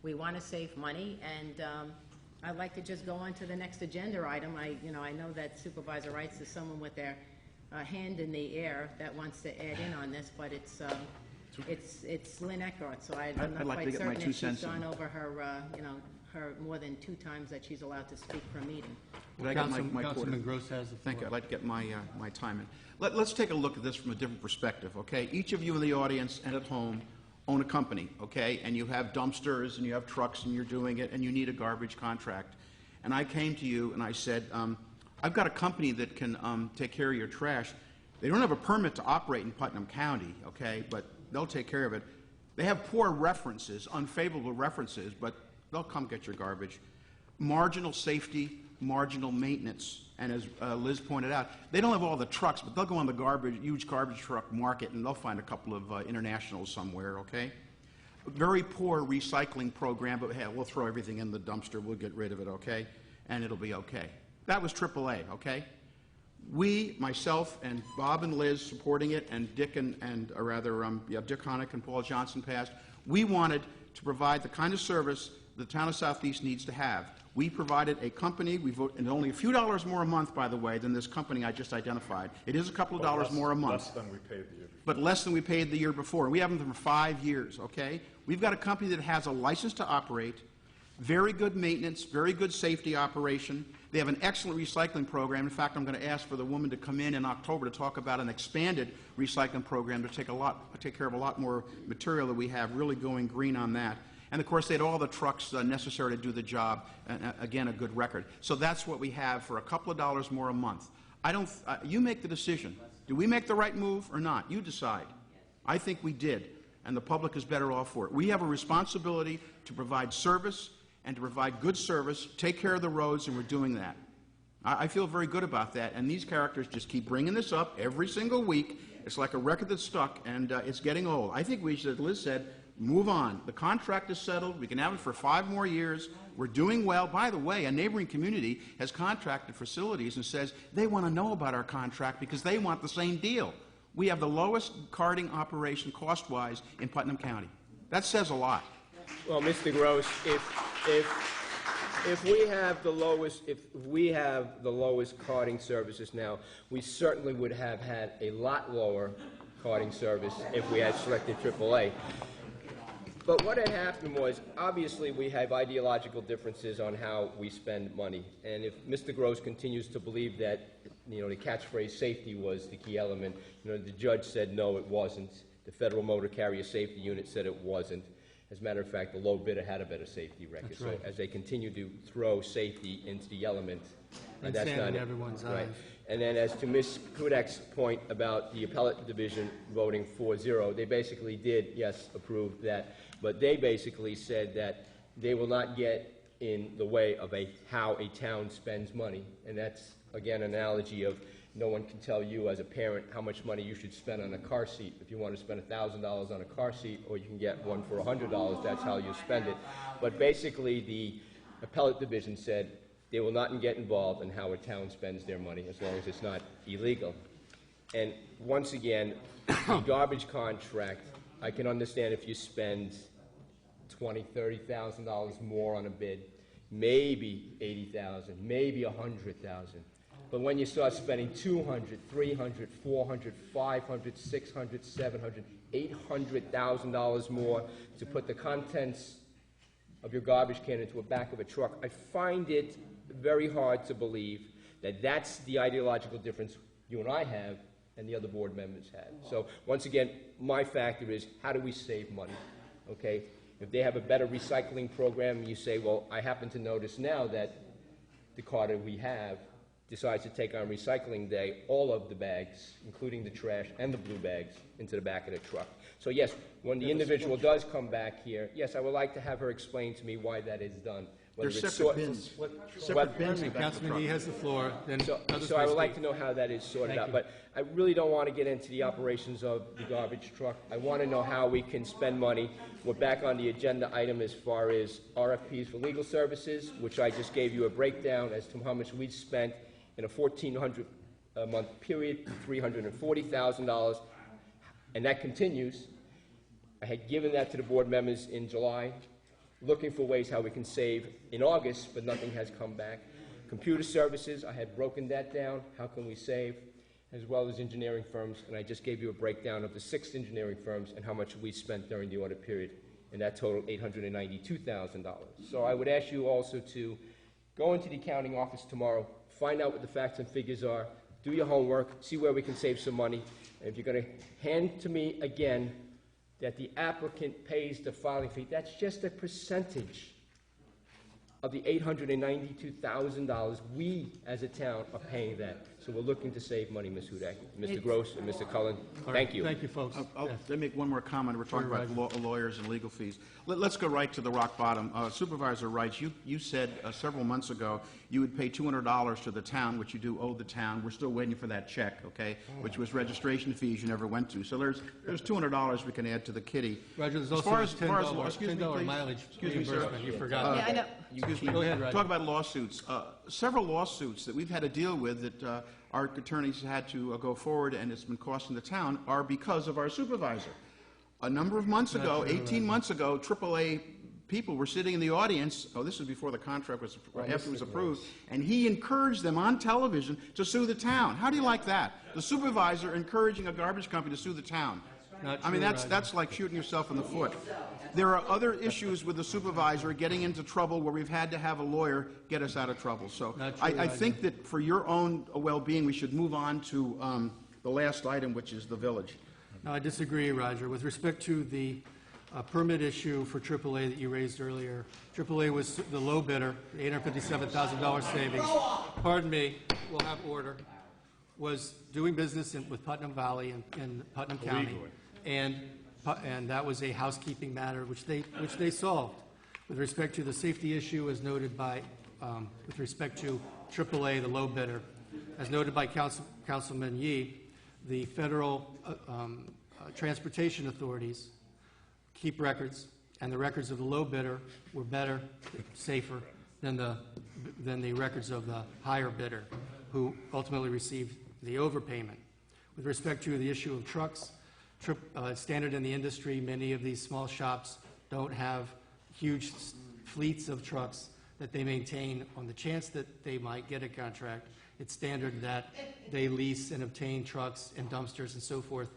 We want to save money, and I'd like to just go on to the next agenda item. I know that Supervisor Wrights is someone with their hand in the air that wants to add in on this, but it's Lynn Eckhart, so I'm not quite certain if she's gone over her, her more than 2 times that she's allowed to speak per meeting. Councilman Gross has the floor. Thank you. I'd like to get my time in. Let's take a look at this from a different perspective, okay? Each of you in the audience and at home own a company, okay? And you have dumpsters and you have trucks and you're doing it and you need a garbage contract. And I came to you and I said, I've got a company that can take care of your trash. They don't have a permit to operate in Putnam County, okay, but they'll take care of it. They have poor references, unfavorable references, but they'll come get your garbage. Marginal safety, marginal maintenance, and as Liz pointed out, they don't have all the trucks, but they'll go on the huge garbage truck market and they'll find a couple of internationals somewhere, okay? Very poor recycling program, but hey, we'll throw everything in the dumpster, we'll get rid of it, okay? And it'll be okay. That was AAA, okay? We, myself, and Bob and Liz supporting it, and Dick Dick Honick and Paul Johnson passed, we wanted to provide the kind of service the town of Southeast needs to have. We provided a company, and only a few dollars more a month, by the way, than this company I just identified. It is a couple of dollars more a month. Less than we paid the year before. But less than we paid the year before. We have them for 5 years, okay? We've got a company that has a license to operate, very good maintenance, very good safety operation. They have an excellent recycling program. In fact, I'm going to ask for the woman to come in October to talk about an expanded recycling program to take care of a lot more material that we have, really going green on that. And of course, they had all the trucks necessary to do the job, and again, a good record. So that's what we have for a couple of dollars more a month. You make the decision. Do we make the right move or not? You decide. I think we did, and the public is better off for it. We have a responsibility to provide service and to provide good service, take care of the roads, and we're doing that. I feel very good about that, and these characters just keep bringing this up every single week. It's like a record that's stuck, and it's getting old. I think we should, as Liz said, move on. The contract is settled. We can have it for 5 more years. We're doing well. By the way, a neighboring community has contracted facilities and says they want to know about our contract because they want the same deal. We have the lowest carting operation cost-wise in Putnam County. That says a lot. Well, Mr. Gross, if we have the lowest carting services now, we certainly would have had a lot lower carting service if we had selected AAA. But what had happened was, obviously, we have ideological differences on how we spend money. And if Mr. Gross continues to believe that, the catchphrase safety was the key element, the judge said no, it wasn't. The Federal Motor Carrier Safety Unit said it wasn't. As a matter of fact, the low bidder had a better safety record. That's right. So as they continue to throw safety into the element, And that's sand not in it. everyone's Right. eyes. And then as to Ms. Kudak's point about the appellate division voting 4-0, they basically did, yes, approve that, but they basically said that they will not get in the way of how a town spends money. And that's, again, an analogy of no one can tell you as a parent how much money you should spend on a car seat. If you want to spend $1,000 on a car seat, or you can get one for $100, that's how you spend it. But basically, the appellate division said they will not get involved in how a town spends their money as long as it's not illegal. And once again, the garbage contract, I can understand if you spend $20,000, $30,000 more on a bid, maybe $80,000, maybe $100,000. But when you start spending $200,000, $300,000, $400,000, $500,000, $600,000, $700,000, $800,000 more to put the contents of your garbage can into a back of a truck, I find it very hard to believe that that's the ideological difference you and I have and the other board members have. So once again, my factor is how do we save money? Okay? If they have a better recycling program, you say, well, I happen to notice now that the Carter we have decides to take on recycling day all of the bags, including the trash and the blue bags, into the back of the truck. So yes, when the individual does come back here, yes, I would like to have her explain to me why that is done. There's separate bins. Separate bins in the back of the Councilman Lee truck. has the floor. Then others So I may would like speak. to know how that is sorted Thank out. you. But I really don't want to get into the operations of the garbage truck. I want to know how we can spend money. We're back on the agenda item as far as RFPs for legal services, which I just gave you a breakdown as to how much we spent in a 1,400-month period, $340,000, and that continues. I had given that to the board members in July. looking for ways how we can save in August, but nothing has come back. Computer services, I had broken that down. How can we save? As well as engineering firms, and I just gave you a breakdown of the 6 engineering firms and how much we spent during the audit period, and that totaled $892,000. So I would ask you also to go into the accounting office tomorrow, find out what the facts and figures are, do your homework, see where we can save some money, and if you're going to hand to me again that the applicant pays the filing fee, that's just a percentage of the $892,000 we, as a town, are paying that. So we're looking to save money, Ms. Hudak, Mr. Gross, and Mr. Cullen. All right, Thank you. Thank you, folks. Let Yes. me make one more comment. We're talking Sure, about lawyers and legal fees. Let's go right to the rock bottom. Supervisor Wright, you said several months ago you would pay $200 to the town, which you do owe the town. We're still waiting for that check, okay, which was registration fees you never went to. So there's $200 we can add to the kitty. Roger, there's As also far a as law- excuse me, $10 please. mileage Excuse me, sir. reimbursement. You forgot. Yeah, I know. Excuse me. Go ahead, Roger. Talk about lawsuits. Several lawsuits that we've had to deal with that our attorneys had to go forward, and it's been costing the town, are because of our supervisor. A number of months ago, 18 months ago, AAA people were sitting in the audience. Oh, this was before the contract was, after it was approved, and he encouraged them on television to sue the town. How do you like that? The supervisor encouraging a garbage company to sue the town. Not I mean, true, that's Roger. like shooting yourself in the foot. There are other issues with the supervisor getting into trouble where we've had to have a lawyer get us out of trouble. So Not true, I Roger. think that for your own well-being, we should move on to the last item, which is the village. No, I disagree, Roger. With respect to the permit issue for AAA that you raised earlier, AAA was the low bidder, the $857,000 savings. Pardon me, we'll have order. Was doing business with Putnam Valley in Putnam County, and that was a housekeeping matter which they solved. With respect to the safety issue, as noted by, with respect to AAA, the low bidder, as noted by Councilman Yee, the federal transportation authorities keep records, and the records of the low bidder were better, safer than the records of the higher bidder, who ultimately received the overpayment. With respect to the issue of trucks, standard in the industry, many of these small shops don't have huge fleets of trucks that they maintain on the chance that they might get a contract. It's standard that they lease and obtain trucks and dumpsters and so forth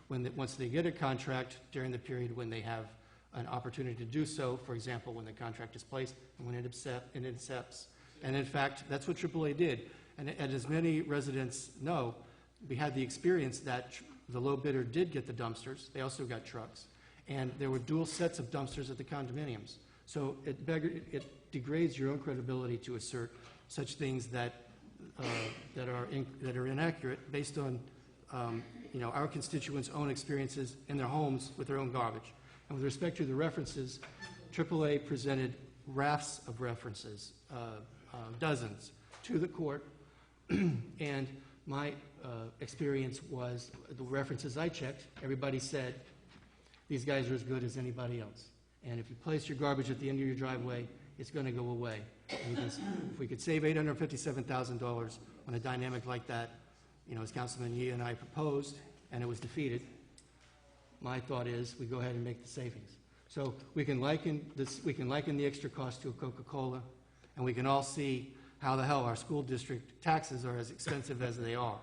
once they get a contract during the period when they have an opportunity to do so, for example, when the contract is placed and when it incepts. And in fact, that's what AAA did. And as many residents know, we had the experience that the low bidder did get the dumpsters. They also got trucks. And there were dual sets of dumpsters at the condominiums. So it degrades your own credibility to assert such things that are inaccurate based on our constituents' own experiences in their homes with their own garbage. And with respect to the references, AAA presented rafts of references, dozens, to the court. And my experience was the references I checked, everybody said, these guys are as good as anybody else. And if you place your garbage at the end of your driveway, it's going to go away. And if we could save $857,000 on a dynamic like that, as Councilman Yee and I proposed, and it was defeated, my thought is we go ahead and make the savings. So we can liken the extra cost to a Coca-Cola, and we can all see how the hell our school district taxes are as expensive as they are.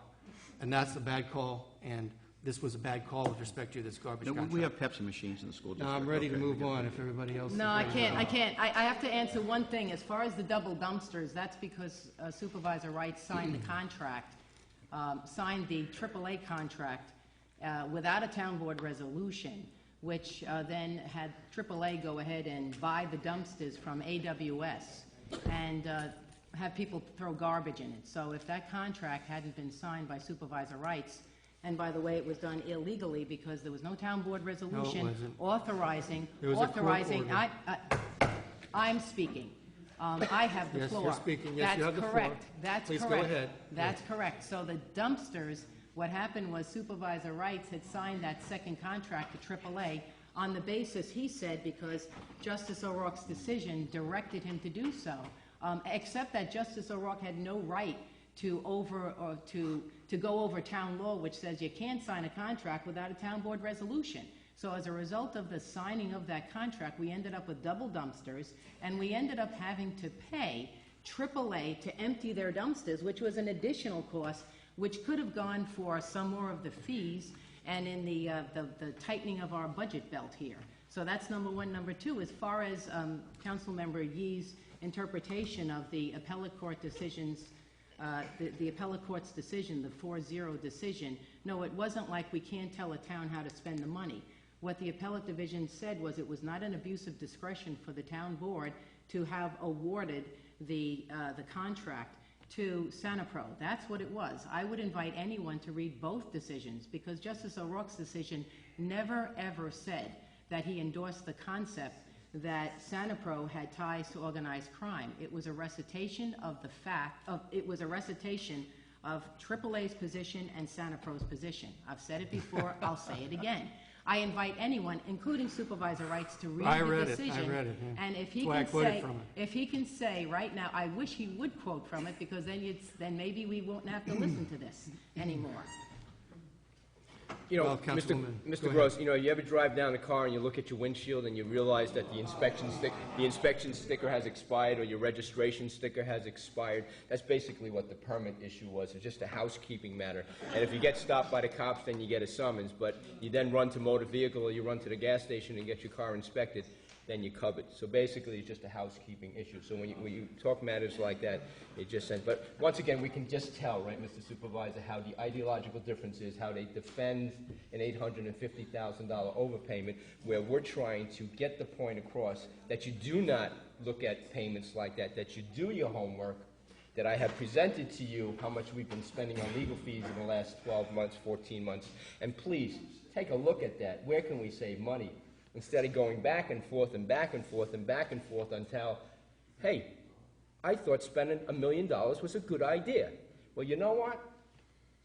And that's a bad call, and this was a bad call with respect to this garbage No, contract. we have Pepsi machines in the school district. Now, I'm ready to Okay, move we get on that. if everybody else is No, I ready to can't. go. I have to answer one thing. As far as the double dumpsters, that's because Supervisor Wright signed the contract, signed the AAA contract without a town board resolution, which then had AAA go ahead and buy the dumpsters from AWS and have people throw garbage in it. So if that contract hadn't been signed by Supervisor Wrights, and by the way, it was done illegally because there was no town board resolution wasn't. authorizing, There was a court order. I'm speaking. I have the Yes, floor. you're speaking. Yes, you have the floor. That's correct. That's Please go correct. ahead. That's correct. So the dumpsters, what happened was Supervisor Wrights had signed that second contract to AAA on the basis, he said, because Justice O'Rourke's decision directed him to do so, except that Justice O'Rourke had no right to go over town law, which says you can't sign a contract without a town board resolution. So as a result of the signing of that contract, we ended up with double dumpsters, and we ended up having to pay AAA to empty their dumpsters, which was an additional cost, which could have gone for some more of the fees and in the tightening of our budget belt here. So that's number one. Number two, as far as Councilmember Yee's interpretation of the appellate court decisions, the appellate court's decision, the 4-0 decision, no, it wasn't like we can't tell a town how to spend the money. What the appellate division said was it was not an abuse of discretion for the town board to have awarded the contract to Sanipro. That's what it was. I would invite anyone to read both decisions, because Justice O'Rourke's decision never ever said that he endorsed the concept that Sanipro had ties to organized crime. It was a recitation of the fact of, it was a recitation of AAA's position and Sanipro's position. I've said it before, I'll say it again. I invite anyone, including Supervisor Rights, to read the decision. I read it, yeah. And if he That's why I can quoted say, from it. if he can say right now, I wish he would quote from it, because then maybe we won't have to listen to this anymore. You know, Well, Councilwoman, go Mr. ahead. Gross, you know, you ever drive down the car and you look at your windshield and you realize that the inspection sticker has expired, or your registration sticker has expired? That's basically what the permit issue was. It's just a housekeeping matter. And if you get stopped by the cops, then you get a summons. But you then run to motor vehicle, or you run to the gas station and get your car inspected, then you're covered. So basically, it's just a housekeeping issue. So when you talk matters like that, it just sends. But once again, we can just tell, right, Mr. Supervisor, how the ideological difference is, how they defend an $850,000 overpayment, where we're trying to get the point across that you do not look at payments like that, that you do your homework, that I have presented to you how much we've been spending on legal fees in the last 12 months, 14 months. And please, take a look at that. Where can we save money? Instead of going back and forth and back and forth and back and forth until, hey, I thought spending $1 million was a good idea. Well, you know what?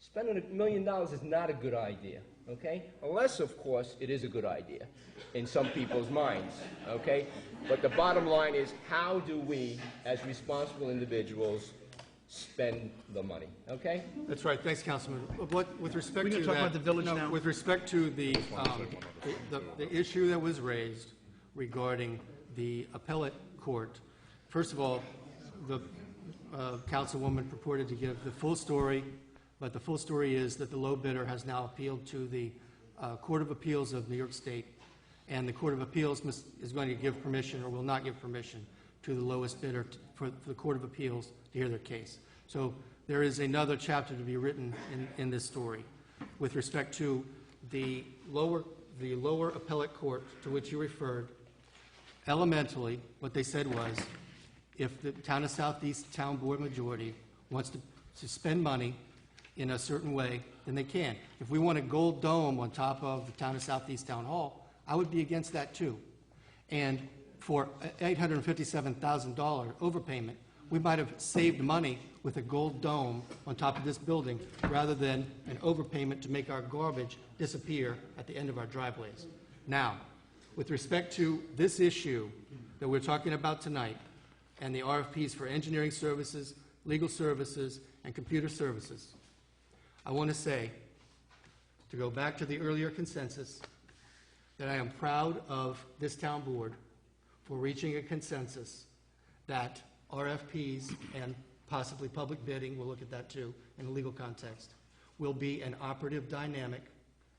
Spending $1 million is not a good idea, okay? Unless, of course, it is a good idea in some people's minds, okay? But the bottom line is, how do we, as responsible individuals, spend the money, okay? That's right. Thanks, Councilman. With respect We to gonna talk that, about the village no, now? with respect to the issue that was raised regarding the appellate court, first of all, the councilwoman purported to give the full story, but the full story is that the low bidder has now appealed to the Court of Appeals of New York State, and the Court of Appeals is going to give permission, or will not give permission, to the lowest bidder for the Court of Appeals to hear their case. So there is another chapter to be written in this story. With respect to the lower appellate court to which you referred, elementally, what they said was, if the Town of Southeast Town Board majority wants to spend money in a certain way, then they can. If we want a gold dome on top of the Town of Southeast Town Hall, I would be against that too. And for $857,000 overpayment, we might have saved money with a gold dome on top of this building rather than an overpayment to make our garbage disappear at the end of our driveways. Now, with respect to this issue that we're talking about tonight and the RFPs for engineering services, legal services, and computer services, I want to say, to go back to the earlier consensus, that I am proud of this town board for reaching a consensus that RFPs and possibly public bidding, we'll look at that too in a legal context, will be an operative dynamic,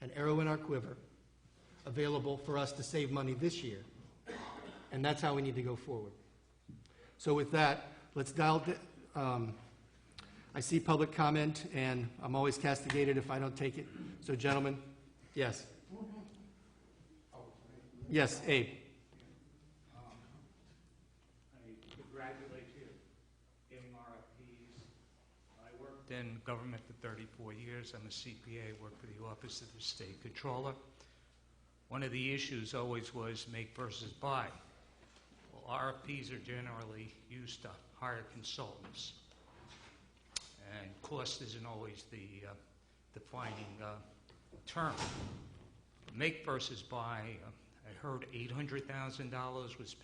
an arrow in our quiver, available for us to save money this year. And that's how we need to go forward. So with that, let's dial, I see public comment, and I'm always castigated if I don't take it. So gentlemen, yes. Yes, Abe. I congratulate you getting RFPs. I worked in government for 34 years. I'm a CPA, worked for the Office of the State Controller. One of the issues always was make versus buy. Well, RFPs are generally used to hire consultants, and cost isn't always the defining term. Make versus buy, I heard $800,000 was